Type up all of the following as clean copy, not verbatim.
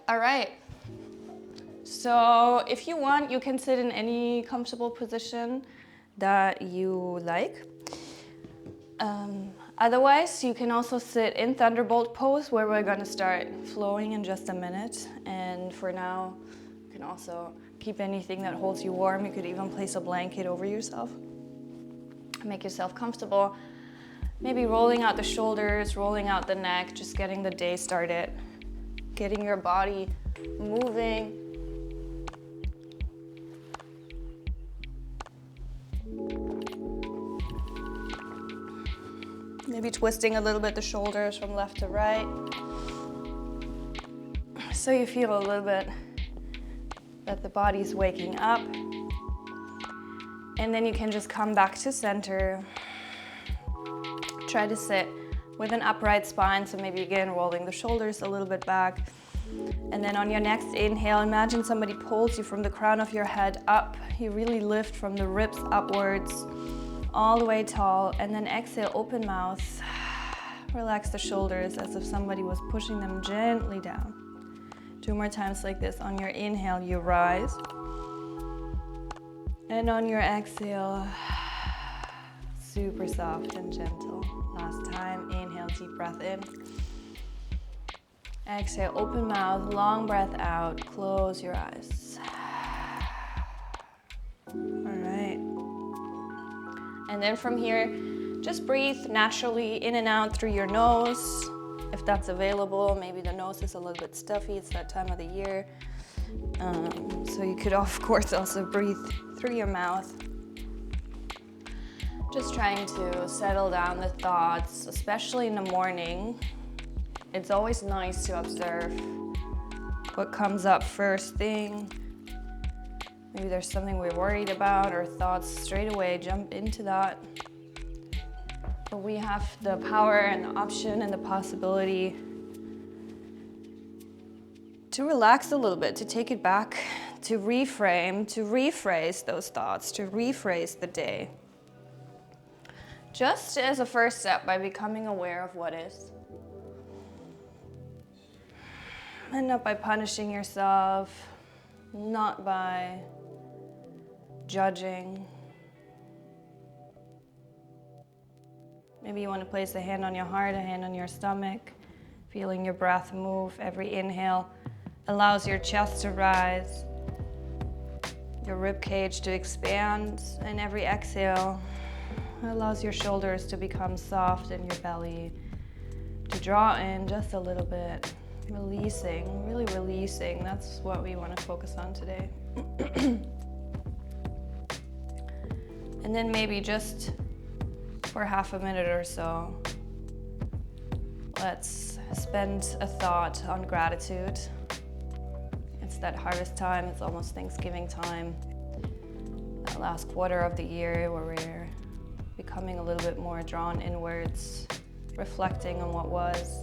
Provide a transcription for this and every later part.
All right. So if you want, you can sit in any comfortable position that you like. Otherwise, you can also sit in Thunderbolt pose, where we're gonna start flowing in just a minute. And for now, you can also keep anything that holds you warm. You could even place a blanket over yourself. Make yourself comfortable. Maybe rolling out the shoulders, rolling out the neck, just getting the day started. Getting your body moving. Maybe twisting a little bit the shoulders from left to right. So you feel a little bit that the body's waking up. And then you can just come back to center. Try to sit with an upright spine, so maybe again rolling the shoulders a little bit back. And then on your next inhale, imagine somebody pulls you from the crown of your head up. You really lift from the ribs upwards, all the way tall. And then exhale, open mouth. Relax the shoulders as if somebody was pushing them gently down. 2 more times like this. On your inhale, you rise. And on your exhale, super soft and gentle. Last time, inhale, deep breath in. Exhale, open mouth, long breath out, close your eyes. All right. And then from here, just breathe naturally in and out through your nose. If that's available, maybe the nose is a little bit stuffy, it's that time of the year. So you could, of course, also breathe through your mouth. Just trying to settle down the thoughts, especially in the morning. It's always nice to observe what comes up first thing. Maybe there's something we're worried about or thoughts, straight away jump into that. But we have the power and the option and the possibility to relax a little bit, to take it back, to reframe, to rephrase those thoughts, to rephrase the day. Just as a first step, by becoming aware of what is. And not by punishing yourself, not by judging. Maybe you want to place a hand on your heart, a hand on your stomach, feeling your breath move. Every inhale allows your chest to rise, your rib cage to expand, and every exhale allows your shoulders to become soft and your belly to draw in just a little bit. Releasing, really releasing. That's what we want to focus on today. And then maybe just for half a minute or so, let's spend a thought on gratitude. It's that harvest time, it's almost Thanksgiving time. That last quarter of the year where we're becoming a little bit more drawn inwards, reflecting on what was.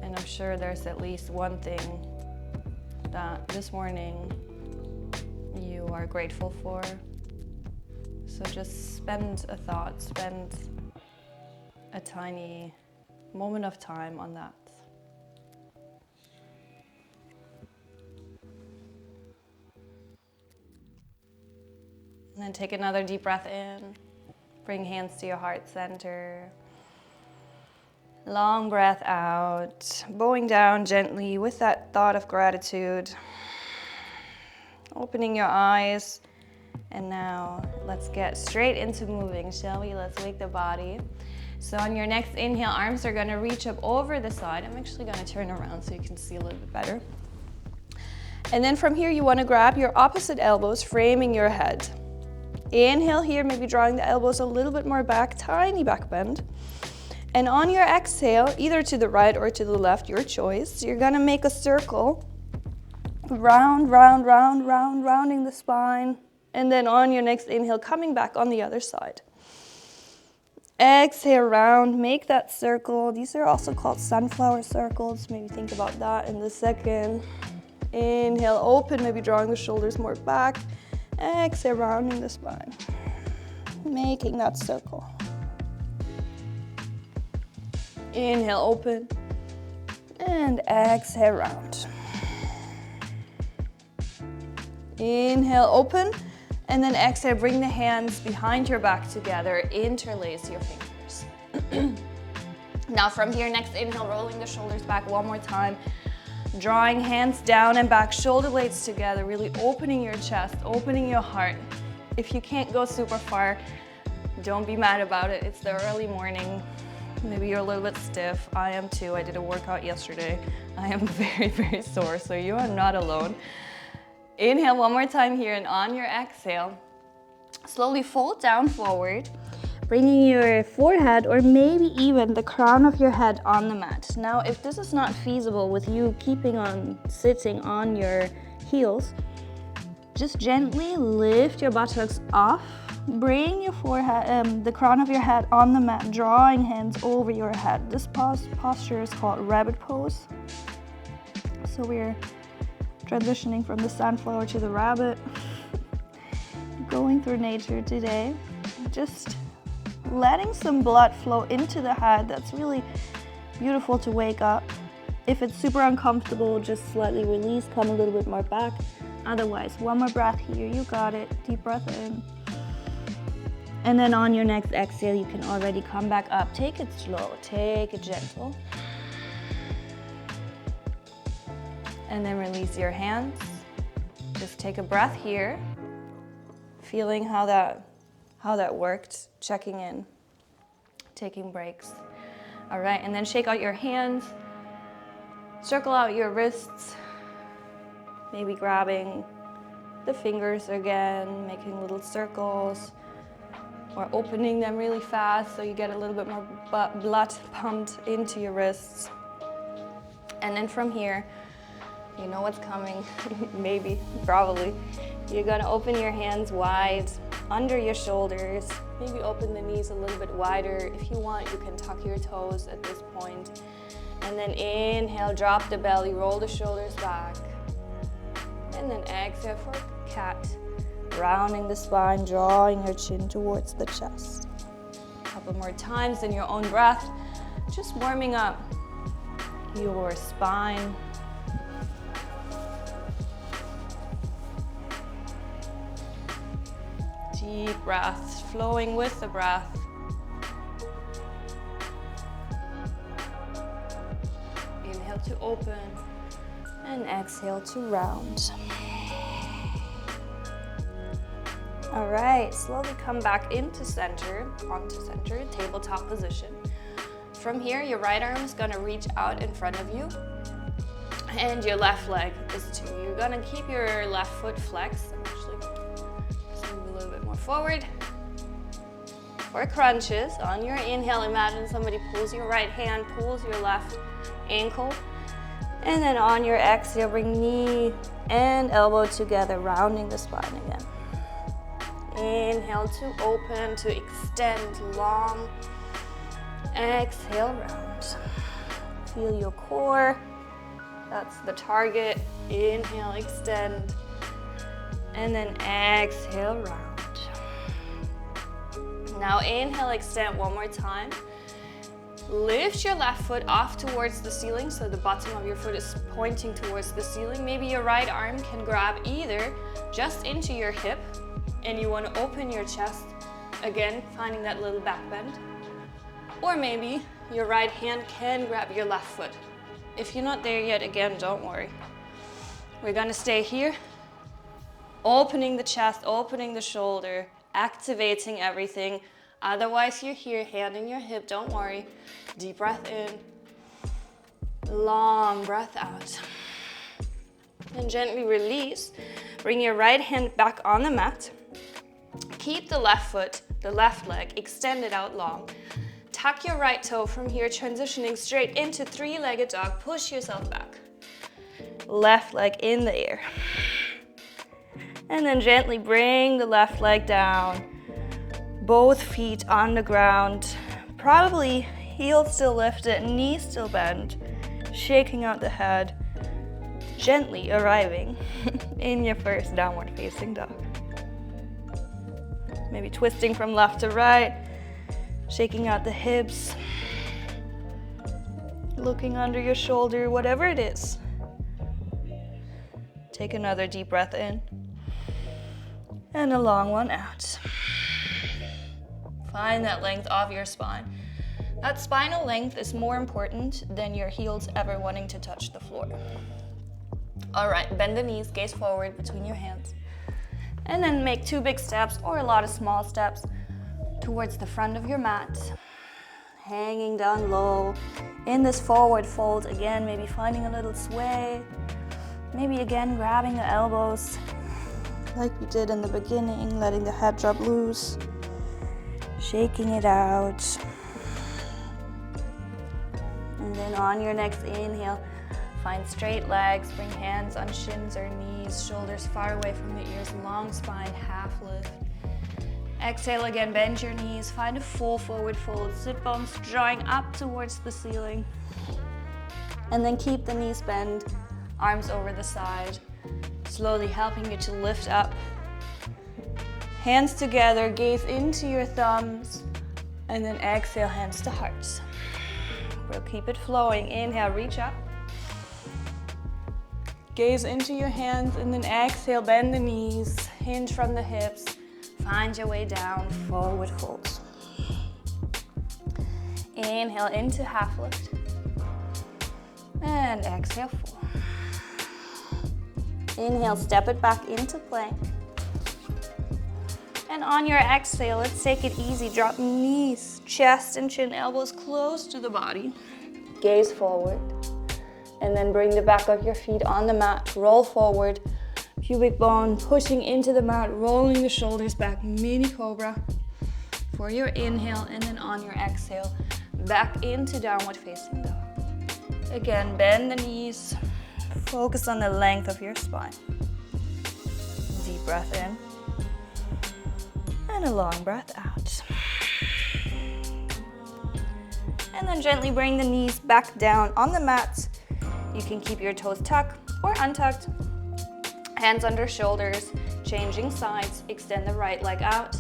And I'm sure there's at least one thing that this morning you are grateful for. So just spend a thought, spend a tiny moment of time on that. And then take another deep breath in. Bring hands to your heart center. Long breath out, bowing down gently with that thought of gratitude. Opening your eyes. And now let's get straight into moving, shall we? Let's wake the body. So on your next inhale, arms are gonna reach up over the side. I'm actually gonna turn around so you can see a little bit better. And then from here, you wanna grab your opposite elbows, framing your head. Inhale here, maybe drawing the elbows a little bit more back, tiny back bend. And on your exhale, either to the right or to the left, your choice, you're gonna make a circle. Round, round, round, round, rounding the spine. And then on your next inhale, coming back on the other side. Exhale, round, make that circle. These are also called sunflower circles. Maybe think about that in the second. Inhale, open, maybe drawing the shoulders more back. Exhale, rounding the spine. Making that circle. Inhale, open. And exhale, round. Inhale, open. And then exhale, bring the hands behind your back together. Interlace your fingers. Now from here, next inhale, rolling the shoulders back one more time. Drawing hands down and back, shoulder blades together, really opening your chest, opening your heart. If you can't go super far, don't be mad about it. It's the early morning. Maybe you're a little bit stiff. I am too. I did a workout yesterday. I am very, very sore, so you are not alone. Inhale one more time here, and on your exhale, slowly fold down forward, bringing your forehead or maybe even the crown of your head on the mat. Now, if this is not feasible with you keeping on sitting on your heels, just gently lift your buttocks off, bring your forehead, the crown of your head on the mat, drawing hands over your head. This posture is called rabbit pose. So we're transitioning from the sunflower to the rabbit, going through nature today. Just letting some blood flow into the head. That's really beautiful to wake up. If it's super uncomfortable, just slightly release, come a little bit more back. Otherwise, one more breath here, you got it. Deep breath in. And then on your next exhale, you can already come back up. Take it slow, take it gentle. And then release your hands. Just take a breath here, feeling how that worked, checking in, taking breaks. All right, and then shake out your hands, circle out your wrists, maybe grabbing the fingers again, making little circles, or opening them really fast so you get a little bit more blood pumped into your wrists. And then from here, you know what's coming, maybe, probably. You're gonna open your hands wide under your shoulders, maybe open the knees a little bit wider. If you want, you can tuck your toes at this point. And then inhale, drop the belly, roll the shoulders back. And then exhale for cat, rounding the spine, drawing your chin towards the chest. A couple more times in your own breath, just warming up your spine. Deep breaths, flowing with the breath. Inhale to open and exhale to round. All right, slowly come back into center, onto center, tabletop position. From here, your right arm is gonna reach out in front of you and your left leg is too. You're gonna keep your left foot flexed. A little bit more forward. For crunches, on your inhale, imagine somebody pulls your right hand, pulls your left ankle, and then on your exhale, bring knee and elbow together, rounding the spine again. Inhale to open, to extend long. Exhale, round. Feel your core. That's the target. Inhale, extend. And then exhale, round. Now inhale, extend one more time. Lift your left foot off towards the ceiling, so the bottom of your foot is pointing towards the ceiling. Maybe your right arm can grab either just into your hip, and you want to open your chest, again, finding that little back bend. Or maybe your right hand can grab your left foot. If you're not there yet, again, don't worry. We're gonna stay here, opening the chest, opening the shoulder, activating everything. Otherwise, you're here, hand in your hip, don't worry. Deep breath in, long breath out. And gently release. Bring your right hand back on the mat. Keep the left foot, the left leg, extended out long. Tuck your right toe from here, transitioning straight into three-legged dog. Push yourself back. Left leg in the air. And then gently bring the left leg down. Both feet on the ground. Probably heels still lifted, knees still bent. Shaking out the head. Gently arriving in your first downward facing dog. Maybe twisting from left to right. Shaking out the hips. Looking under your shoulder, whatever it is. Take another deep breath in. And a long one out. Find that length of your spine. That spinal length is more important than your heels ever wanting to touch the floor. All right, bend the knees, gaze forward between your hands. And then make 2 big steps or a lot of small steps towards the front of your mat. Hanging down low in this forward fold. Again, maybe finding a little sway. Maybe again grabbing the elbows like we did in the beginning, letting the head drop loose. Shaking it out. And then on your next inhale, find straight legs, bring hands on shins or knees, shoulders far away from the ears, long spine, half lift. Exhale again, bend your knees, find a full forward fold, sit bones drawing up towards the ceiling. And then keep the knees bent, arms over the side, slowly helping you to lift up. Hands together, gaze into your thumbs, and then exhale, hands to hearts. We'll keep it flowing. Inhale, reach up. Gaze into your hands, and then exhale, bend the knees, hinge from the hips. Find your way down, forward folds. Inhale into half lift. And exhale, full. Inhale, step it back into plank. And on your exhale, let's take it easy. Drop knees, chest and chin, elbows close to the body. Gaze forward. And then bring the back of your feet on the mat. Roll forward. Pubic bone pushing into the mat, rolling the shoulders back. Mini cobra for your inhale. And then on your exhale, back into downward facing dog. Again, bend the knees. Focus on the length of your spine. Deep breath in. And a long breath out. And then gently bring the knees back down on the mat. You can keep your toes tucked or untucked. Hands under shoulders, changing sides. Extend the right leg out,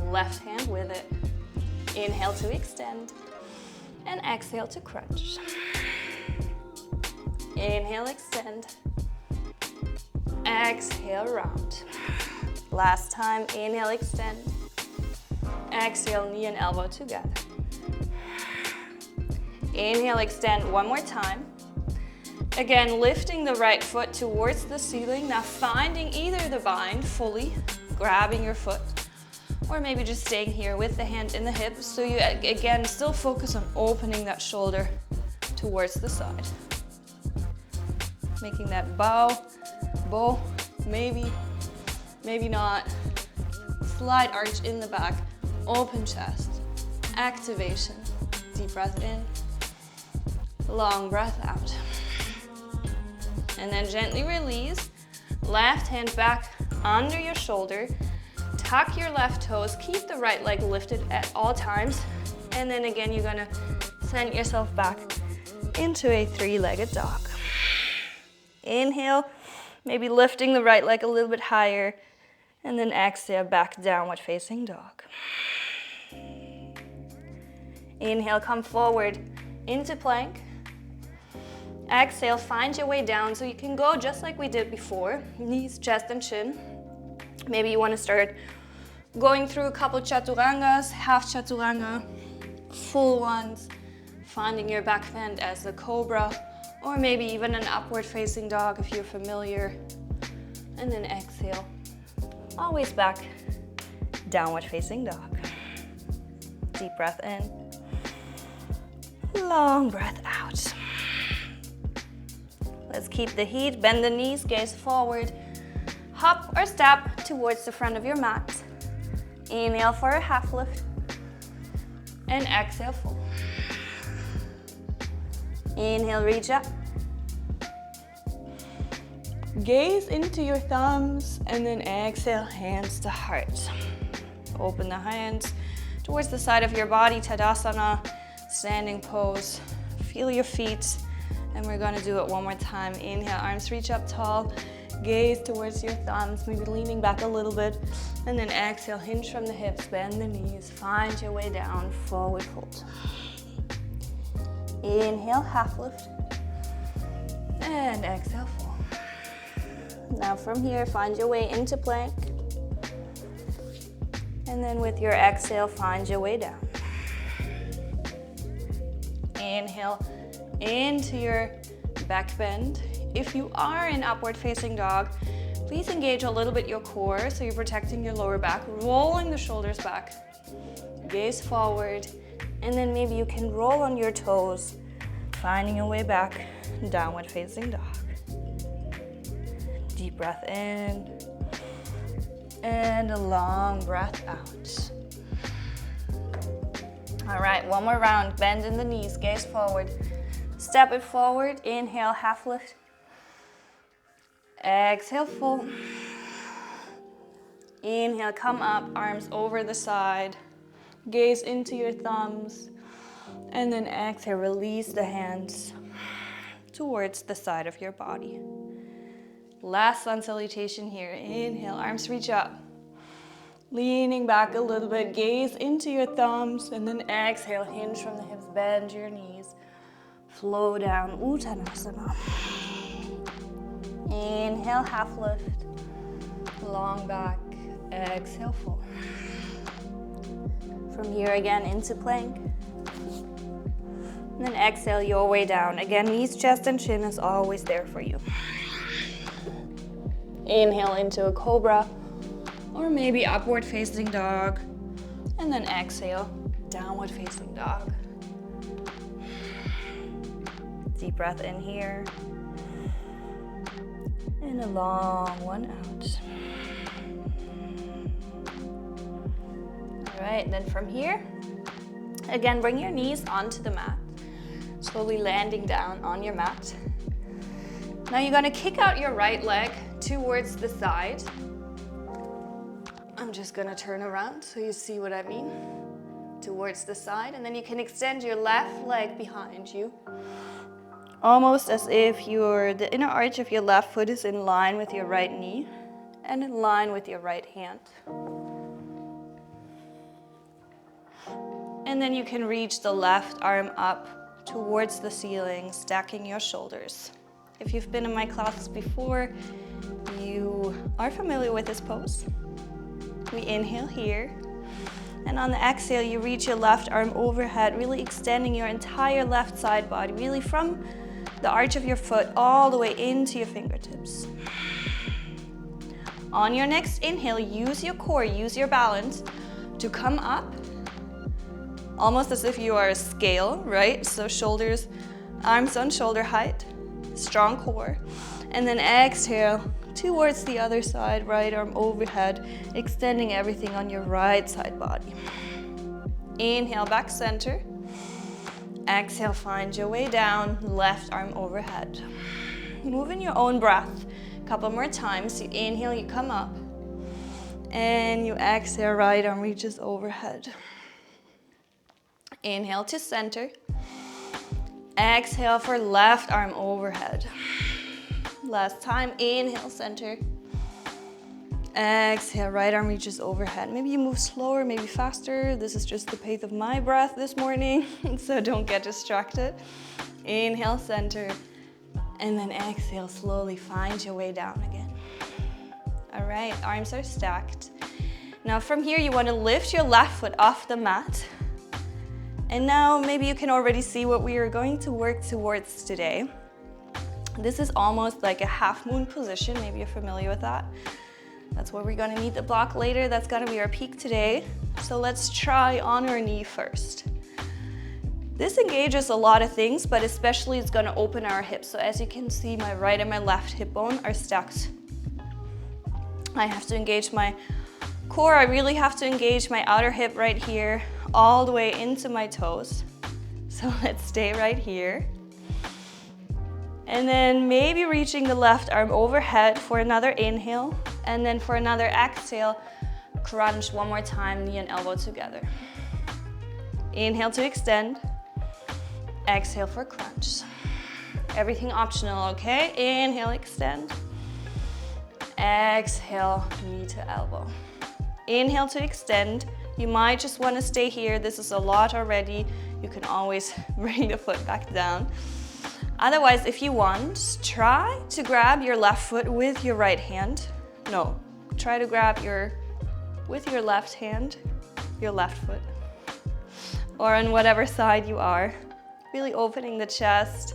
left hand with it. Inhale to extend, and exhale to crunch. Inhale, extend. Exhale, round. Last time, inhale, extend. Exhale, knee and elbow together. Inhale, extend one more time. Again, lifting the right foot towards the ceiling. Now finding either the bind fully, grabbing your foot, or maybe just staying here with the hand in the hip. So you, again, still focus on opening that shoulder towards the side. Making that bow, maybe not. Slight arch in the back, open chest, activation. Deep breath in, long breath out. And then gently release. Left hand back under your shoulder. Tuck your left toes. Keep the right leg lifted at all times. And then again, you're gonna send yourself back into a 3-legged dog. Inhale, maybe lifting the right leg a little bit higher. And then exhale, back downward facing dog. Inhale, come forward into plank. Exhale, find your way down so you can go just like we did before. Knees, chest, and chin. Maybe you want to start going through a couple chaturangas, half chaturanga, full ones, finding your back bend as the cobra, or maybe even an upward facing dog if you're familiar. And then exhale, always back, downward facing dog. Deep breath in, long breath out. Let's keep the heat, bend the knees, gaze forward. Hop or step towards the front of your mat. Inhale for a half lift. And exhale, full. Inhale, reach up. Gaze into your thumbs, and then exhale, hands to heart. Open the hands towards the side of your body, Tadasana, standing pose. Feel your feet. And we're gonna do it one more time. Inhale, arms reach up tall. Gaze towards your thumbs, maybe leaning back a little bit. And then exhale, hinge from the hips, bend the knees. Find your way down, forward fold. Inhale, half lift. And exhale, full. Now from here, find your way into plank. And then with your exhale, find your way down. Inhale into your back bend. If you are in upward facing dog, please engage a little bit your core so you're protecting your lower back, rolling the shoulders back. Gaze forward, and then maybe you can roll on your toes, finding your way back, downward facing dog. Deep breath in, and a long breath out. All right, one more round. Bend in the knees, gaze forward. Step it forward, inhale, half lift. Exhale, full. Inhale, come up, arms over the side. Gaze into your thumbs. And then exhale, release the hands towards the side of your body. Last sun salutation here. Inhale, arms reach up. Leaning back a little bit, gaze into your thumbs, and then exhale, hinge from the hips, bend your knees. Flow down, Uttanasana. Inhale, half lift. Long back, exhale, full. From here again into plank. And then exhale your way down. Again, knees, chest, and chin is always there for you. Inhale into a cobra, or maybe upward facing dog. And then exhale, downward facing dog. Deep breath in here. And a long one out. All right, then from here, again, bring your knees onto the mat. Slowly landing down on your mat. Now you're gonna kick out your right leg towards the side. I'm just gonna turn around so you see what I mean. Towards the side, and then you can extend your left leg behind you. Almost as if the inner arch of your left foot is in line with your right knee and in line with your right hand. And then you can reach the left arm up towards the ceiling, stacking your shoulders. If you've been in my classes before, you are familiar with this pose. We inhale here, and on the exhale, you reach your left arm overhead, really extending your entire left side body, really from the arch of your foot all the way into your fingertips. On your next inhale, use your core, use your balance to come up, almost as if you are a scale, right? So shoulders, arms on shoulder height, strong core. And then exhale towards the other side, right arm overhead, extending everything on your right side body. Inhale, back center. Exhale, find your way down, left arm overhead. Move in your own breath. A couple more times. You inhale, you come up. And you exhale, right arm reaches overhead. Inhale to center. Exhale for left arm overhead. Last time, inhale, center. Exhale, right arm reaches overhead. Maybe you move slower, maybe faster. This is just the pace of my breath this morning, so don't get distracted. Inhale, center, and then exhale, slowly find your way down again. All right, arms are stacked. Now from here, you want to lift your left foot off the mat. And now maybe you can already see what we are going to work towards today. This is almost like a half moon position. Maybe you're familiar with that. That's where we're gonna need the block later. That's gonna be our peak today. So let's try on our knee first. This engages a lot of things, but especially it's gonna open our hips. So as you can see, my right and my left hip bone are stacked. I have to engage my core. I really have to engage my outer hip right here, all the way into my toes. So let's stay right here. And then maybe reaching the left arm overhead for another inhale. And then for another exhale, crunch one more time, knee and elbow together. Inhale to extend. Exhale for crunch. Everything optional, okay? Inhale, extend. Exhale, knee to elbow. Inhale to extend. You might just want to stay here. This is a lot already. You can always bring the foot back down. Otherwise, if you want, try to grab your left foot with your right hand. No, try to grab your with your left hand, your left foot, or on whatever side you are. Really opening the chest,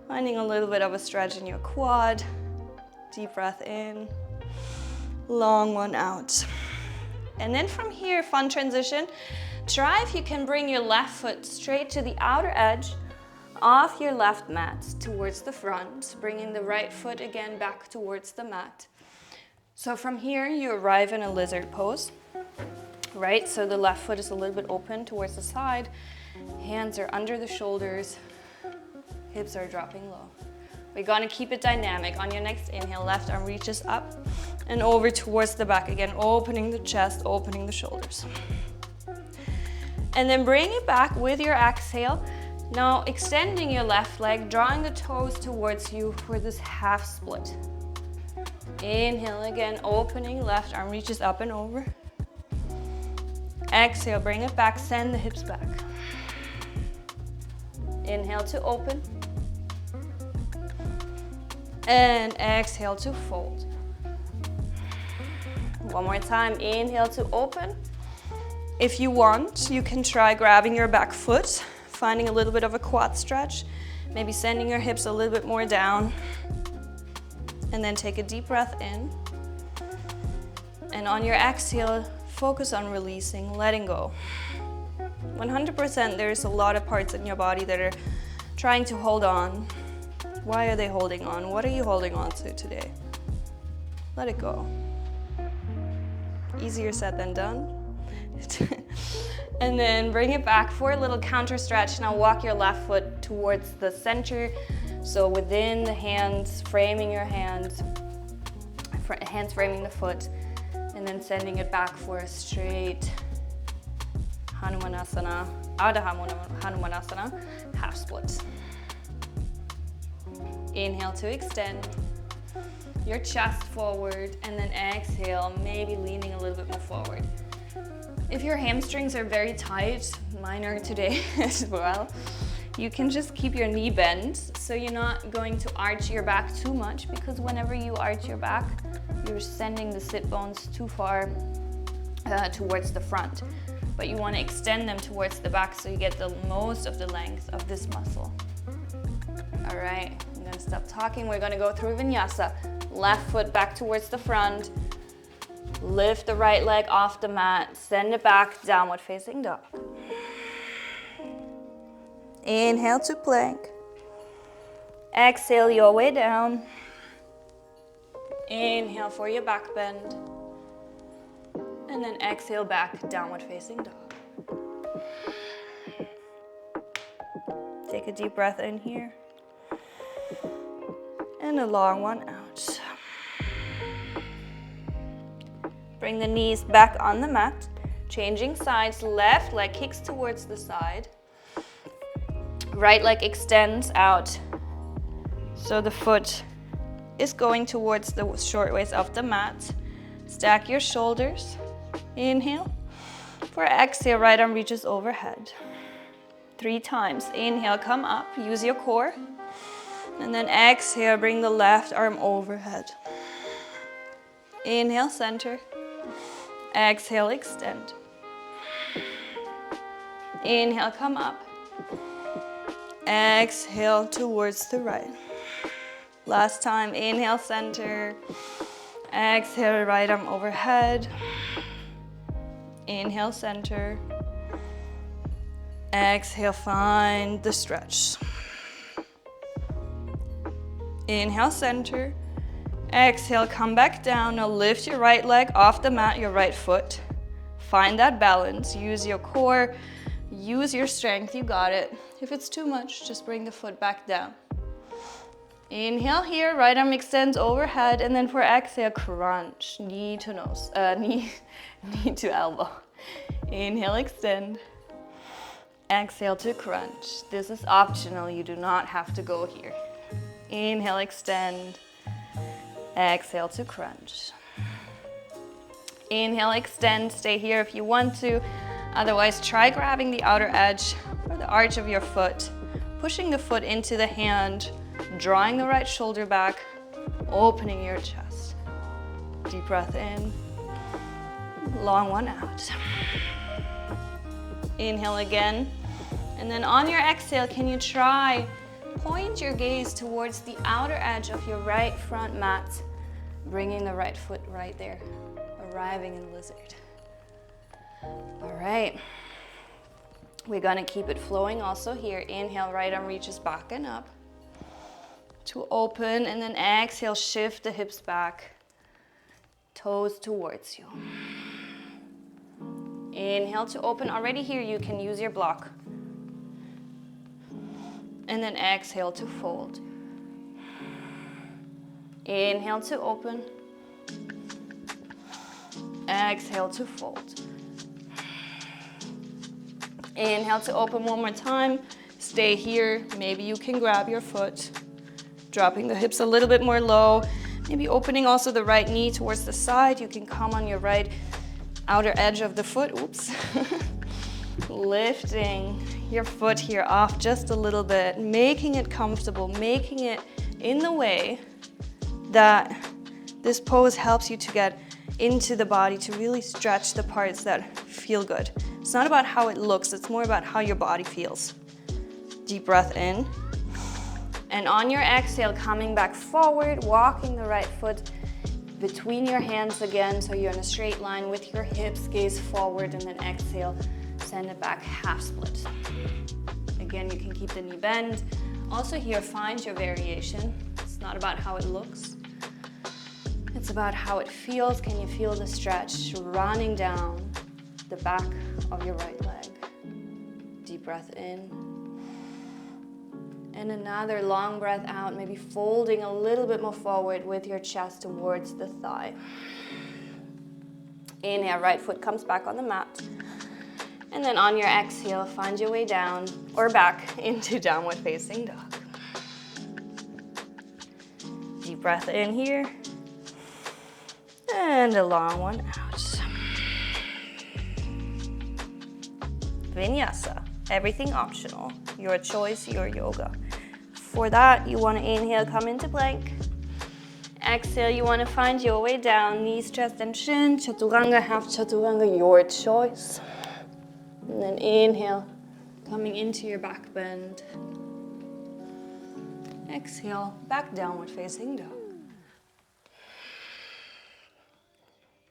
finding a little bit of a stretch in your quad. Deep breath in, long one out. And then from here, fun transition. Try if you can bring your left foot straight to the outer edge of your left mat towards the front, bringing the right foot again back towards the mat. So from here, you arrive in a lizard pose, right? So the left foot is a little bit open towards the side, hands are under the shoulders, hips are dropping low. We're gonna keep it dynamic. On your next inhale, left arm reaches up and over towards the back again, opening the chest, opening the shoulders. And then bring it back with your exhale. Now extending your left leg, drawing the toes towards you for this half split. Inhale again, opening, left arm reaches up and over. Exhale, bring it back, send the hips back. Inhale to open. And exhale to fold. One more time, inhale to open. If you want, you can try grabbing your back foot, finding a little bit of a quad stretch, maybe sending your hips a little bit more down. And then take a deep breath in. And on your exhale, focus on releasing, letting go. 100%, there's a lot of parts in your body that are trying to hold on. Why are they holding on? What are you holding on to today? Let it go. Easier said than done. And then bring it back for a little counter stretch. Now walk your left foot towards the center. So within the hands, framing your hands framing the foot, and then sending it back for a straight Hanumanasana, Ardha Hanumanasana, half split. Inhale to extend your chest forward, and then exhale, maybe leaning a little bit more forward. If your hamstrings are very tight, mine are today as well, you can just keep your knee bent so you're not going to arch your back too much, because whenever you arch your back, you're sending the sit bones too far towards the front. But you want to extend them towards the back so you get the most of the length of this muscle. All right, I'm going to stop talking. We're going to go through vinyasa. Left foot back towards the front. Lift the right leg off the mat. Send it back, downward facing dog. Inhale to plank. Exhale your way down. Inhale for your back bend. And then exhale back, downward facing dog. Take a deep breath in here. And a long one out. Bring the knees back on the mat. Changing sides, left leg kicks towards the side. Right leg extends out. So the foot is going towards the short waist of the mat. Stack your shoulders. Inhale. For exhale, right arm reaches overhead. 3 times. Inhale, come up, use your core. And then exhale, bring the left arm overhead. Inhale, center. Exhale, extend. Inhale, come up. Exhale towards the right. Last time, inhale, center. Exhale, right arm overhead. Inhale, center. Exhale, find the stretch. Inhale, center. Exhale, come back down. Now lift your right leg off the mat, your right foot. Find that balance. Use your core. Use your strength. You got it. If it's too much, just bring the foot back down. Inhale here, right arm extends overhead, and then for exhale, crunch, knee to nose, knee to elbow. Inhale, extend. Exhale to crunch. This is optional, you do not have to go here. Inhale, extend. Exhale to crunch. Inhale, extend, stay here if you want to. Otherwise, try grabbing the outer edge or the arch of your foot, pushing the foot into the hand, drawing the right shoulder back, opening your chest. Deep breath in. long one out. Inhale again. And then on your exhale, can you try point your gaze towards the outer edge of your right front mat, bringing the right foot right there, arriving in lizard. All right. We're gonna keep it flowing also here. Inhale, right arm reaches back and up to open, and then exhale, shift the hips back, toes towards you. Inhale to open. Already here, you can use your block. And then exhale to fold. Inhale to open. Exhale to fold. Inhale to open one more time. Stay here. Maybe you can grab your foot, dropping the hips a little bit more low. Maybe opening also the right knee towards the side. You can come on your right outer edge of the foot. Oops. Lifting your foot here off just a little bit, making it comfortable, making it in the way that this pose helps you to get into the body, to really stretch the parts that feel good. It's not about how it looks, it's more about how your body feels. Deep breath in. And on your exhale, coming back forward, walking the right foot between your hands again, so you're in a straight line with your hips, gaze forward, and then exhale, send it back, half split. Again, you can keep the knee bend. Also here, find your variation. It's not about how it looks. It's about how it feels. Can you feel the stretch running down the back of your right leg? Deep breath in. And another long breath out, maybe folding a little bit more forward with your chest towards the thigh. Inhale, right foot comes back on the mat. And then on your exhale, find your way down or back into downward facing dog. Deep breath in here. And a long one out. Vinyasa, everything optional. Your choice, your yoga. For that, you want to inhale, come into plank. Exhale, you want to find your way down, knees, chest, and chin. Chaturanga, half chaturanga, your choice. And then inhale, coming into your back bend. Exhale, back downward facing dog.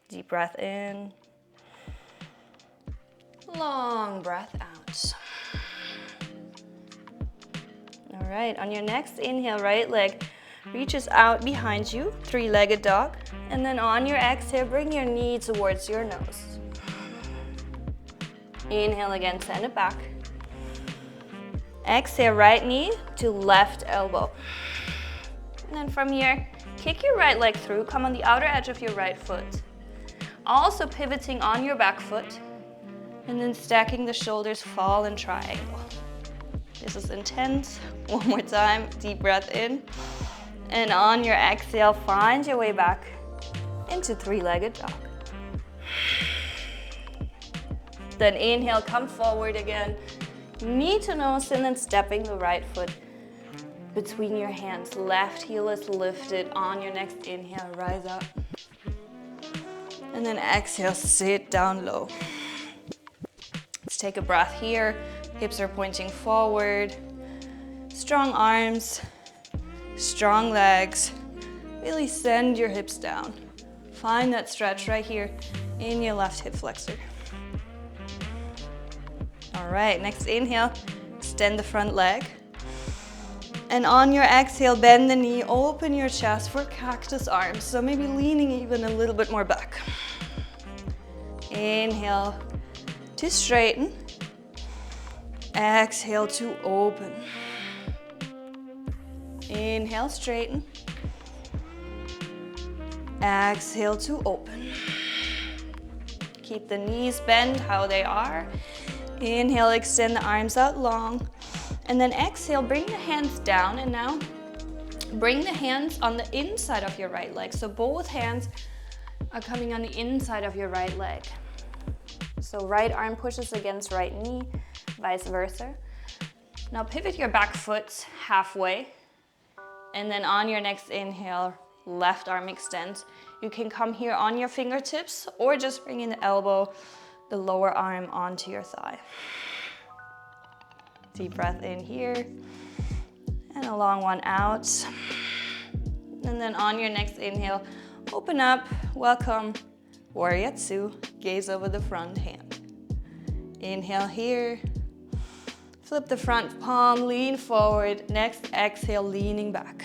Deep breath in. Long breath out. All right, on your next inhale, right leg reaches out behind you, three-legged dog. And then on your exhale, bring your knee towards your nose. Inhale again, send it back. Exhale, right knee to left elbow. And then from here, kick your right leg through, come on the outer edge of your right foot. Also pivoting on your back foot, and then stacking the shoulders, fall in triangle. This is intense. One more time, deep breath in. And on your exhale, find your way back into three-legged dog. Then inhale, come forward again, knee to nose, and then stepping the right foot between your hands. Left heel is lifted. On your next inhale, rise up. And then exhale, sit down low. Let's take a breath here. Hips are pointing forward. Strong arms, strong legs. Really send your hips down. Find that stretch right here in your left hip flexor. All right, next inhale, extend the front leg. And on your exhale, bend the knee, open your chest for cactus arms. So maybe leaning even a little bit more back. Inhale to straighten. Exhale to open. Inhale, straighten. Exhale to open. Keep the knees bent how they are. Inhale, extend the arms out long. And then exhale, bring the hands down, and now bring the hands on the inside of your right leg. So both hands are coming on the inside of your right leg. So right arm pushes against right knee, vice versa. Now pivot your back foot halfway. And then on your next inhale, left arm extends. You can come here on your fingertips or just bringing the elbow, the lower arm onto your thigh. Deep breath in here and a long one out. And then on your next inhale, open up, welcome, Warrior Two, gaze over the front hand. Inhale here, flip the front palm, lean forward. Next exhale, leaning back.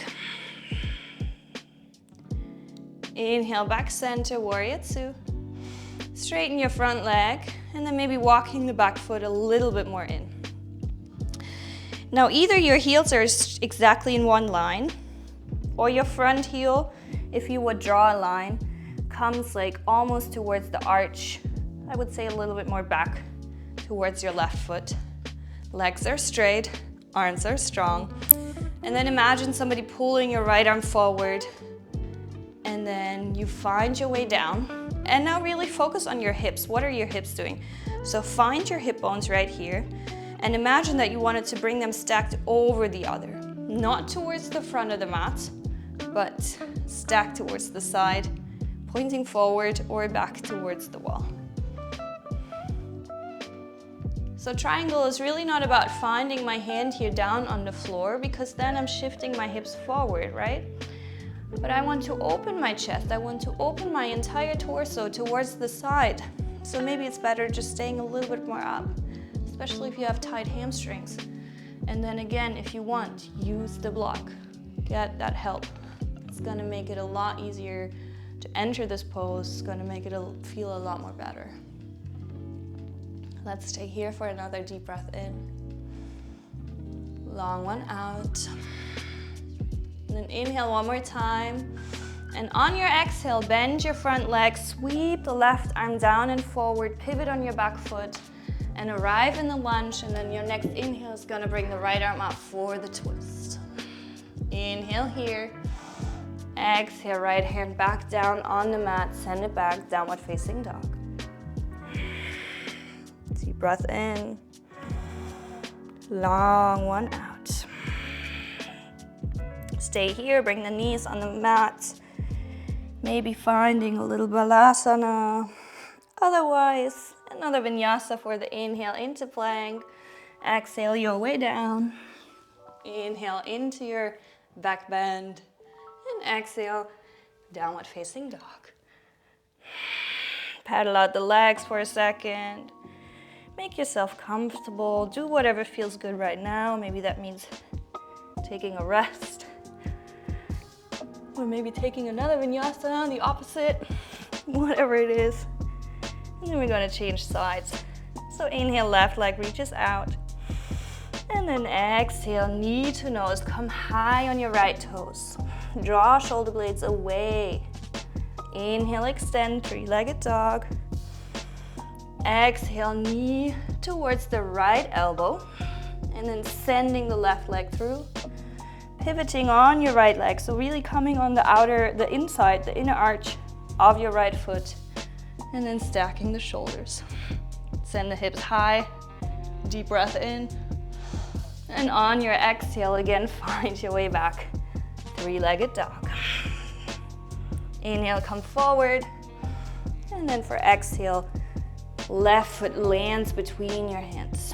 Inhale, back center, Warrior Two. Straighten your front leg, and then maybe walking the back foot a little bit more in. Now either your heels are exactly in one line, or your front heel, if you would draw a line, comes like almost towards the arch. I would say a little bit more back towards your left foot. Legs are straight, arms are strong. And then imagine somebody pulling your right arm forward, and then you find your way down. And now really focus on your hips. What are your hips doing? So find your hip bones right here, and imagine that you wanted to bring them stacked over the other. Not towards the front of the mat, but stacked towards the side, pointing forward or back towards the wall. So triangle is really not about finding my hand here down on the floor, because then I'm shifting my hips forward, right? But I want to open my chest. I want to open my entire torso towards the side. So maybe it's better just staying a little bit more up, especially if you have tight hamstrings. And then again, if you want, use the block. Get that help. It's gonna make it a lot easier to enter this pose. It's gonna make it feel a lot more better. Let's stay here for another deep breath in. Long one out. And then inhale one more time. And on your exhale, bend your front leg, sweep the left arm down and forward, pivot on your back foot, and arrive in the lunge. And then your next inhale is gonna bring the right arm up for the twist. Inhale here. Exhale, right hand back down on the mat, send it back, downward facing dog. Deep breath in. Long one out. Stay here, bring the knees on the mat. Maybe finding a little balasana. Otherwise, another vinyasa for the inhale into plank. Exhale your way down. Inhale into your back bend. And exhale, downward facing dog. Paddle out the legs for a second. Make yourself comfortable. Do whatever feels good right now. Maybe that means taking a rest. Or maybe taking another vinyasa, the opposite. Whatever it is. And then we're gonna change sides. So inhale, left leg reaches out. And then exhale, knee to nose. Come high on your right toes. Draw shoulder blades away. Inhale, extend, three-legged dog. Exhale, knee towards the right elbow. And then sending the left leg through. Pivoting on your right leg. So really coming on the inside, the inner arch of your right foot. And then stacking the shoulders. Send the hips high. Deep breath in. And on your exhale, again, find your way back. Three-legged dog. Inhale, come forward. And then for exhale, left foot lands between your hands.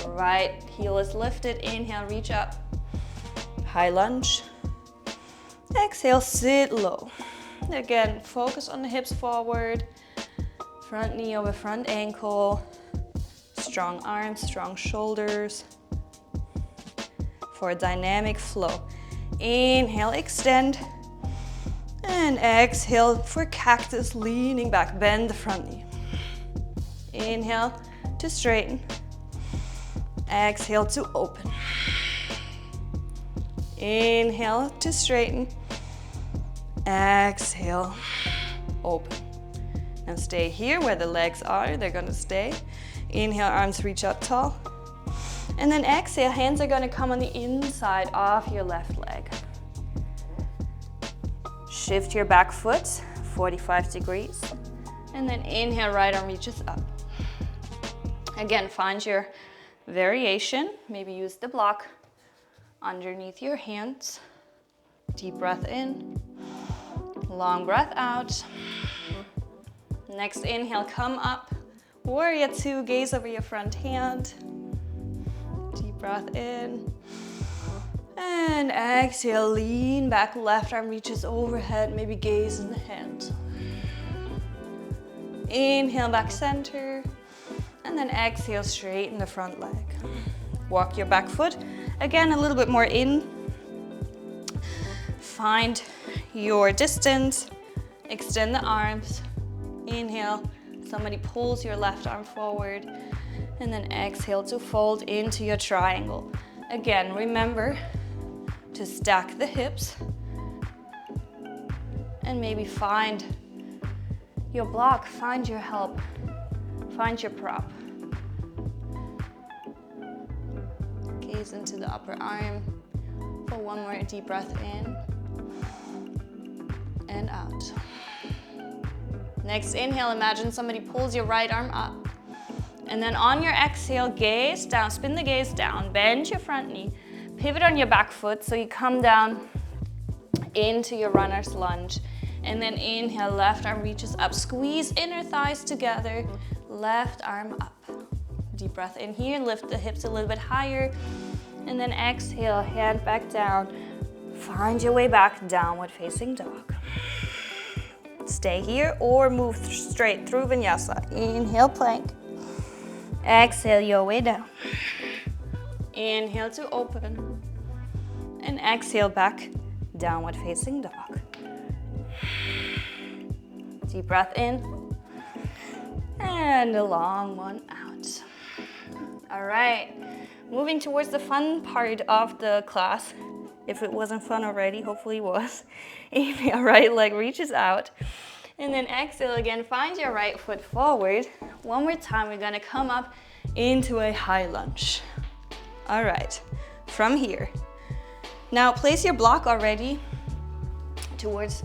Right heel is lifted. Inhale, reach up. High lunge. Exhale, sit low. Again, focus on the hips forward. Front knee over front ankle. Strong arms, strong shoulders. For a dynamic flow. Inhale, extend. And exhale for cactus, leaning back. Bend the front knee. Inhale to straighten. Exhale to open. Inhale to straighten. Exhale, open. Now stay here where the legs are. They're gonna stay. Inhale, arms reach up tall. And then exhale, hands are gonna come on the inside of your left leg. Shift your back foot 45 degrees. And then inhale, right arm reaches up. Again, find your variation. Maybe use the block underneath your hands. Deep breath in. Long breath out. Next inhale, come up. Warrior two, gaze over your front hand. Deep breath in. And exhale, lean back, left arm reaches overhead, maybe gaze in the hand. Inhale, back center. And then exhale, straighten the front leg. Walk your back foot. Again, a little bit more in. Find your distance. Extend the arms. Inhale, somebody pulls your left arm forward. And then exhale to fold into your triangle. Again, remember to stack the hips. And maybe find your block, find your help, find your prop. Gaze into the upper arm for one more deep breath in and out. Next inhale, imagine somebody pulls your right arm up. And then on your exhale, gaze down, spin the gaze down, bend your front knee, pivot on your back foot so you come down into your runner's lunge. And then inhale, left arm reaches up, squeeze inner thighs together, left arm up. Deep breath in here, lift the hips a little bit higher. And then exhale, hand back down. Find your way back, downward facing dog. Stay here or move straight through vinyasa. Inhale, plank. Exhale your way down. Inhale to open. And exhale back, downward facing dog. Deep breath in. And a long one out. All right, moving towards the fun part of the class. If it wasn't fun already, hopefully it was. Inhale, right leg reaches out. And then exhale again, find your right foot forward. One more time, we're gonna come up into a high lunge. All right, from here. Now place your block already towards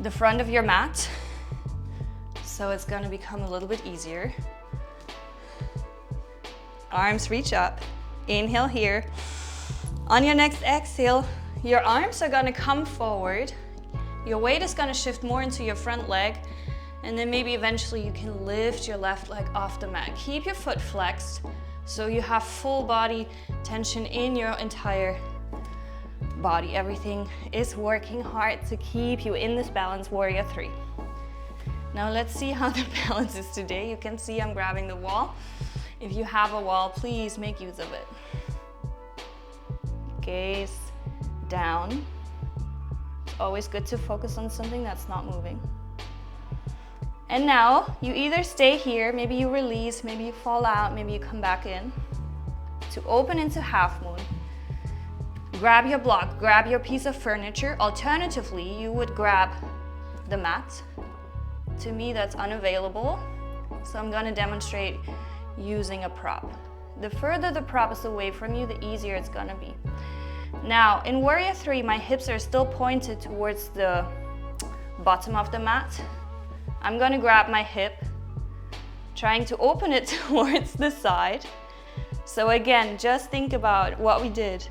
the front of your mat. So it's gonna become a little bit easier. Arms reach up, inhale here. On your next exhale, your arms are gonna come forward. Your weight is gonna shift more into your front leg, and then maybe eventually you can lift your left leg off the mat. Keep your foot flexed so you have full body tension in your entire body. Everything is working hard to keep you in this balance, warrior three. Now let's see how the balance is today. You can see I'm grabbing the wall. If you have a wall, please make use of it. Gaze down. It's always good to focus on something that's not moving. And now you either stay here, maybe you release, maybe you fall out, maybe you come back in. To open into half moon, grab your block, grab your piece of furniture. Alternatively, you would grab the mat. To me, that's unavailable. So I'm gonna demonstrate using a prop. The further the prop is away from you, the easier it's gonna be. Now, in warrior three, my hips are still pointed towards the bottom of the mat. I'm gonna grab my hip, trying to open it towards the side. So again, just think about what we did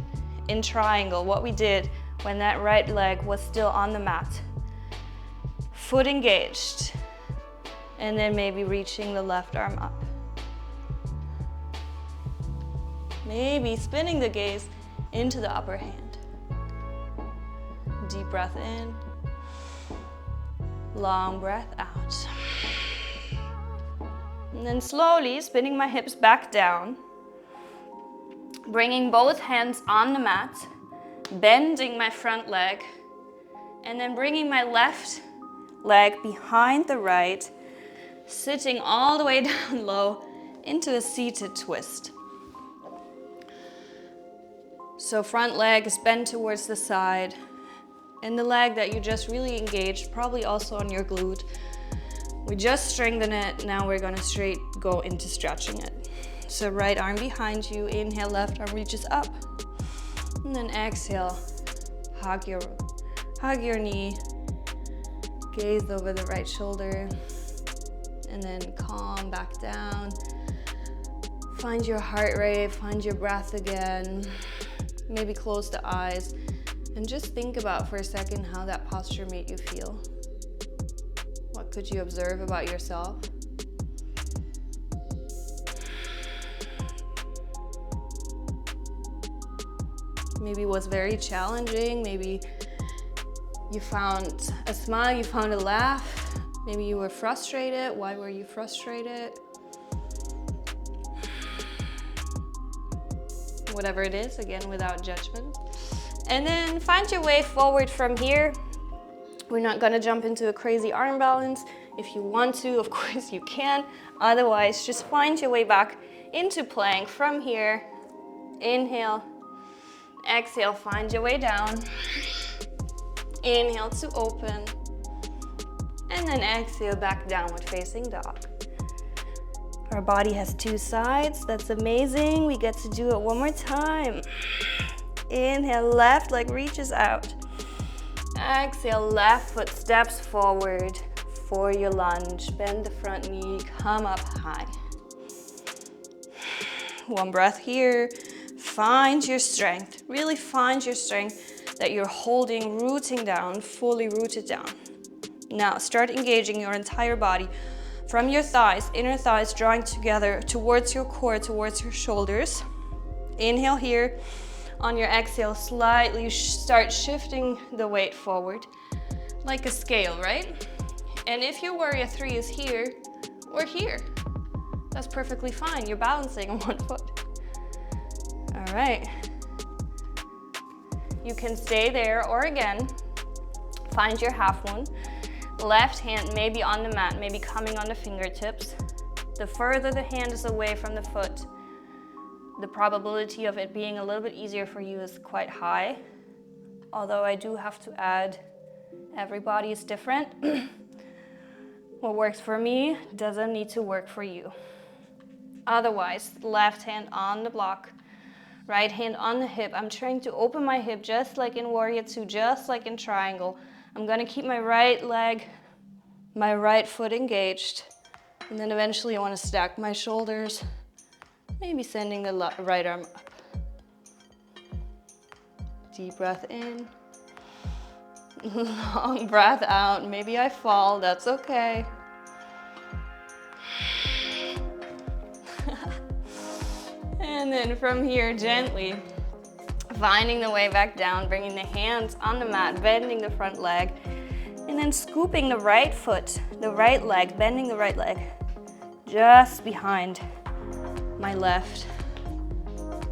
in triangle, what we did when that right leg was still on the mat. Foot engaged, and then maybe reaching the left arm up. Maybe spinning the gaze into the upper hand. Deep breath in. Long breath out. And then slowly spinning my hips back down. Bringing both hands on the mat. Bending my front leg. And then bringing my left leg behind the right. Sitting all the way down low into a seated twist. So front leg is bent towards the side, and the leg that you just really engaged, probably also on your glute. We just strengthen it, now we're gonna straight go into stretching it. So right arm behind you, inhale, left arm reaches up. And then exhale, hug your knee, gaze over the right shoulder, and then calm back down. Find your heart rate, find your breath again. Maybe close the eyes And just think about for a second how that posture made you feel. What could you observe about yourself? Maybe it was very challenging. Maybe you found a smile, you found a laugh. Maybe you were frustrated. Why were you frustrated? Whatever it is, again, without judgment. And then find your way forward from here. We're not gonna jump into a crazy arm balance. If you want to, of course you can. Otherwise, just find your way back into plank from here. Inhale, exhale, find your way down. Inhale to open. And then exhale, back downward facing dog. Our body has two sides. That's amazing. We get to do it one more time. Inhale, left leg reaches out. Exhale, left foot steps forward for your lunge. Bend the front knee, come up high. One breath here. Find your strength. Really find your strength that you're holding, rooting down, fully rooted down. Now start engaging your entire body from your thighs, inner thighs drawing together towards your core, towards your shoulders. Inhale here. On your exhale, slightly start shifting the weight forward like a scale, right? And if your warrior three is here or here, that's perfectly fine. You're balancing on one foot. All right. You can stay there, or again, find your half one. Left hand maybe on the mat, maybe coming on the fingertips. The further the hand is away from the foot, the probability of it being a little bit easier for you is quite high. Although I do have to add, everybody is different. What works for me doesn't need to work for you. Otherwise, left hand on the block, right hand on the hip. I'm trying to open my hip just like in warrior two, just like in triangle. I'm gonna keep my right leg, my right foot engaged. And then eventually I wanna stack my shoulders, maybe sending the right arm up. Deep breath in. Long breath out. Maybe I fall, that's okay. And then from here, gently finding the way back down, bringing the hands on the mat, bending the front leg, and then scooping the right foot, the right leg, bending the right leg just behind my left,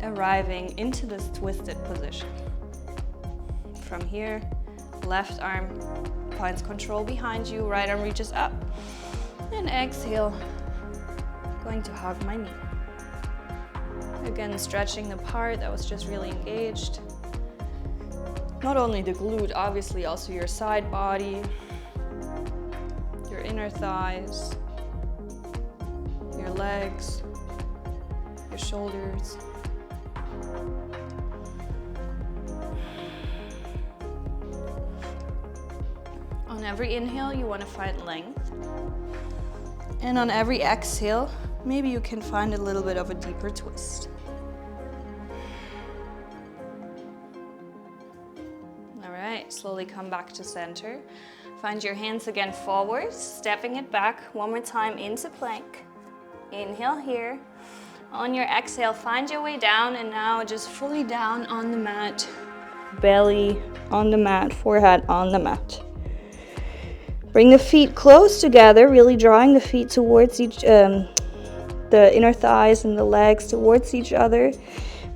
arriving into this twisted position. From here, left arm finds control behind you, right arm reaches up, and exhale, going to hug my knee. Again, stretching the part that was just really engaged. Not only the glute, obviously also your side body, your inner thighs, your legs, your shoulders. On every inhale, you want to find length. And on every exhale, maybe you can find a little bit of a deeper twist. All right, slowly come back to center. Find your hands again forward, stepping it back one more time into plank. Inhale here. On your exhale, find your way down, and now just fully down on the mat. Belly on the mat, forehead on the mat. Bring the feet close together, really drawing the feet towards the inner thighs and the legs towards each other.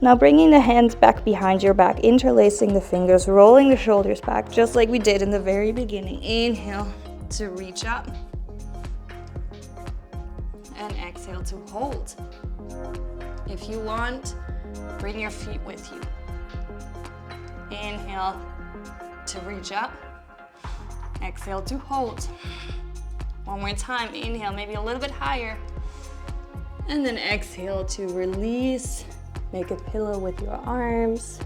Now bringing the hands back behind your back, interlacing the fingers, rolling the shoulders back, just like we did in the very beginning. Inhale to reach up. And exhale to hold. If you want, bring your feet with you. Inhale to reach up. Exhale to hold. One more time. Inhale, maybe a little bit higher. And then exhale to release. Make a pillow with your arms.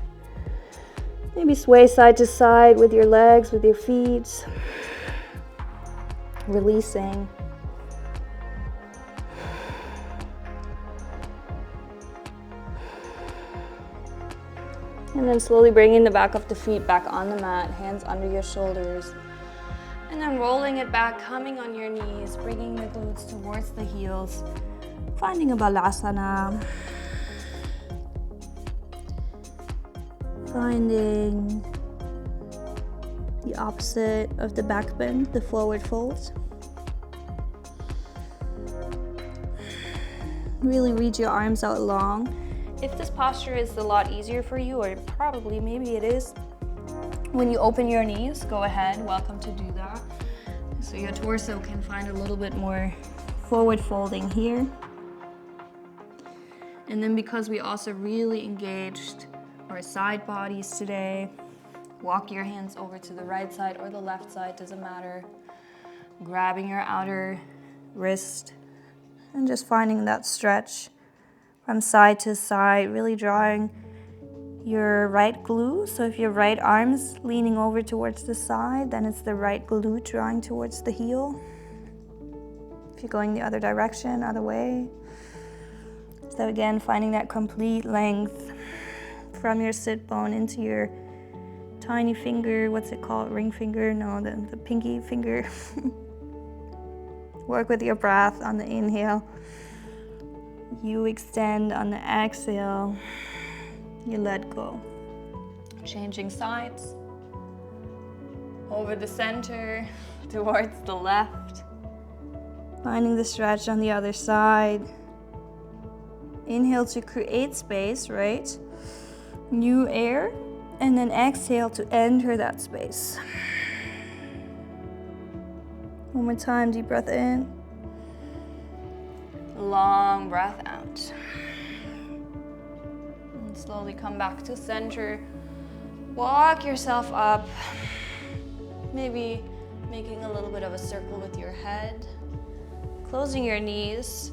Maybe sway side to side with your legs, with your feet. Releasing. And then slowly bringing the back of the feet back on the mat, hands under your shoulders. And then rolling it back, coming on your knees, bringing the glutes towards the heels, finding a balasana. Finding the opposite of the back bend, the forward fold. Really reach your arms out long. If this posture is a lot easier for you, or probably maybe it is, when you open your knees, go ahead, welcome to do that. So your torso can find a little bit more forward folding here. And then because we also really engaged our side bodies today, walk your hands over to the right side or the left side, doesn't matter. Grabbing your outer wrist and just finding that stretch from side to side, really drawing your right glute. So if your right arm's leaning over towards the side, then it's the right glute drawing towards the heel. If you're going the other direction, other way. So again, finding that complete length from your sit bone into your tiny finger, what's it called, ring finger? No, the pinky finger. Work with your breath on the inhale. You extend on the exhale. You let go. Changing sides. Over the center, towards the left. Finding the stretch on the other side. Inhale to create space, right? New air. And then exhale to enter that space. One more time, deep breath in. Long breath out. And slowly come back to center. Walk yourself up. Maybe making a little bit of a circle with your head. Closing your knees.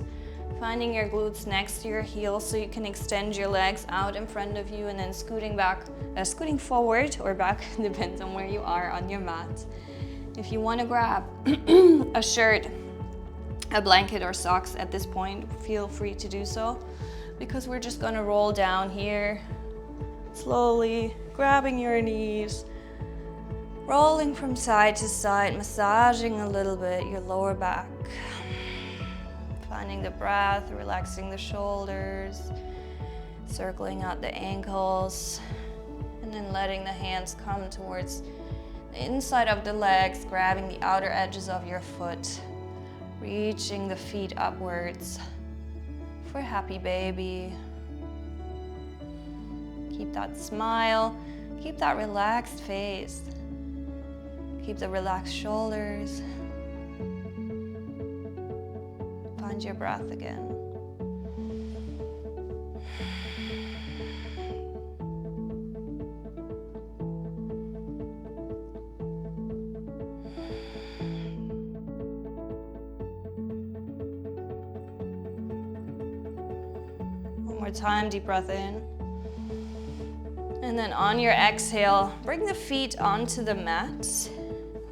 Finding your glutes next to your heels so you can extend your legs out in front of you, and then scooting forward or back, depends on where you are on your mat. If you want to grab a shirt, a blanket or socks at this point, feel free to do so, because we're just going to roll down here, slowly grabbing your knees, rolling from side to side, massaging a little bit your lower back. Finding the breath, relaxing the shoulders, circling out the ankles, and then letting the hands come towards the inside of the legs, grabbing the outer edges of your foot, reaching the feet upwards for happy baby. Keep that smile, keep that relaxed face, keep the relaxed shoulders. Find your breath again. One more time, deep breath in. And then on your exhale, bring the feet onto the mat,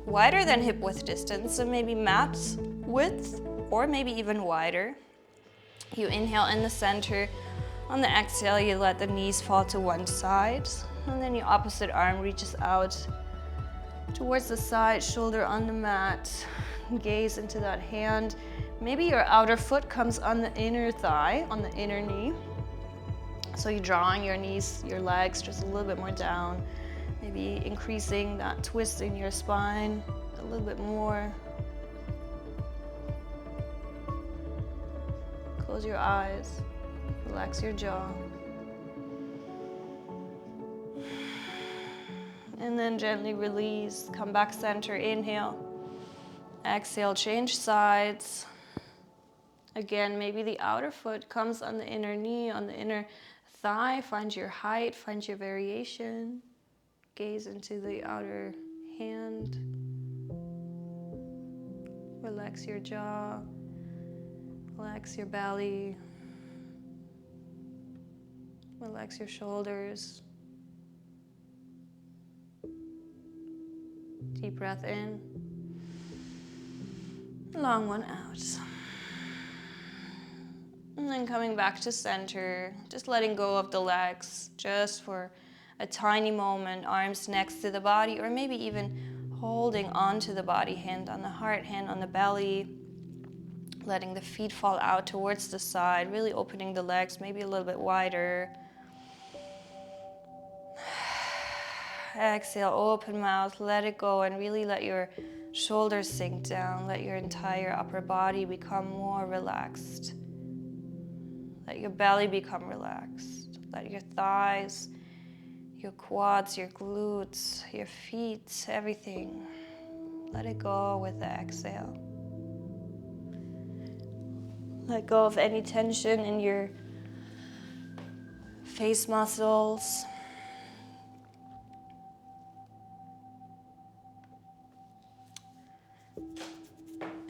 wider than hip width distance, so maybe mat width, or maybe even wider. You inhale in the center. On the exhale, you let the knees fall to one side. And then your opposite arm reaches out towards the side, shoulder on the mat. Gaze into that hand. Maybe your outer foot comes on the inner thigh, on the inner knee. So you're drawing your knees, your legs just a little bit more down. Maybe increasing that twist in your spine a little bit more. Close your eyes, relax your jaw. And then gently release, come back center, inhale. Exhale, change sides. Again, maybe the outer foot comes on the inner knee, on the inner thigh. Find your height, find your variation. Gaze into the outer hand. Relax your jaw. Relax your belly. Relax your shoulders. Deep breath in. Long one out. And then coming back to center, just letting go of the legs just for a tiny moment, arms next to the body, or maybe even holding onto the body, hand on the heart, hand on the belly, letting the feet fall out towards the side, really opening the legs, maybe a little bit wider. Exhale, open mouth, let it go, and really let your shoulders sink down. Let your entire upper body become more relaxed. Let your belly become relaxed. Let your thighs, your quads, your glutes, your feet, everything. Let it go with the exhale. Let go of any tension in your face muscles.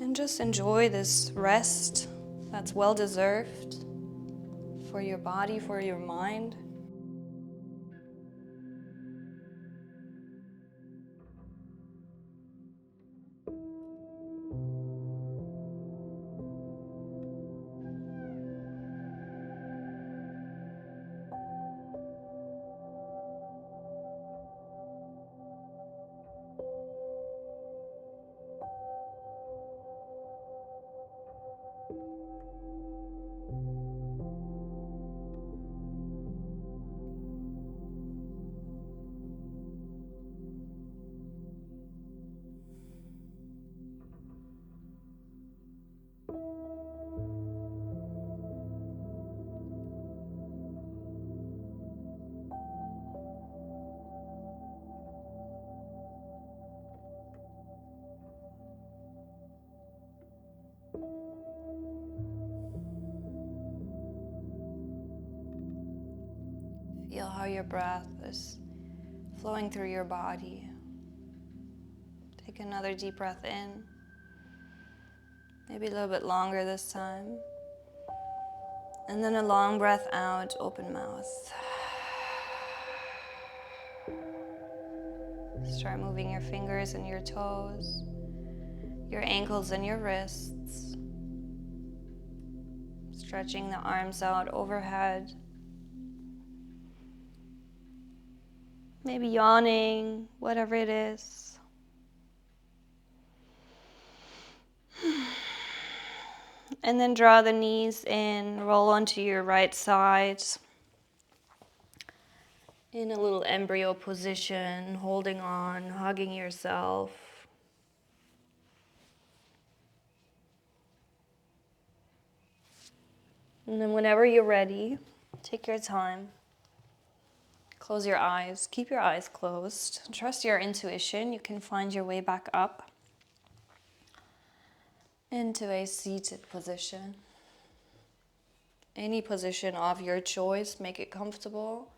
And just enjoy this rest that's well deserved for your body, for your mind. Feel how your breath is flowing through your body. Take another deep breath in. Maybe a little bit longer this time. And then a long breath out, open mouth. Start moving your fingers and your toes, your ankles and your wrists. Stretching the arms out overhead. Maybe yawning, whatever it is. And then draw the knees in, roll onto your right side in a little embryo position, holding on, hugging yourself. And then whenever you're ready, take your time. Close your eyes. Keep your eyes closed. Trust your intuition. You can find your way back up into a seated position. Any position of your choice, make it comfortable.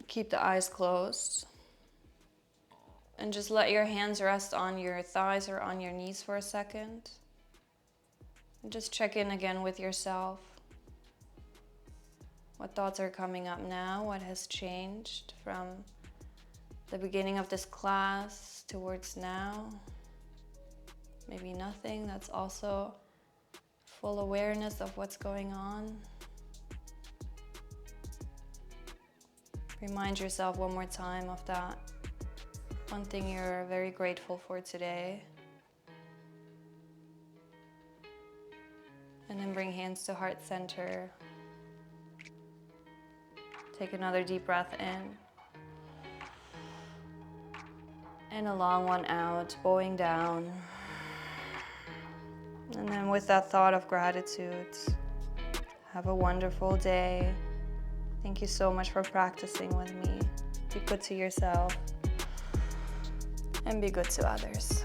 Keep the eyes closed. And just let your hands rest on your thighs or on your knees for a second. And just check in again with yourself. What thoughts are coming up now? What has changed from the beginning of this class towards now? Maybe nothing. That's also full awareness of what's going on. Remind yourself one more time of that. One thing you're very grateful for today. And then bring hands to heart center. Take another deep breath in. And a long one out, bowing down. And then with that thought of gratitude, have a wonderful day. Thank you so much for practicing with me. Be good to yourself and be good to others.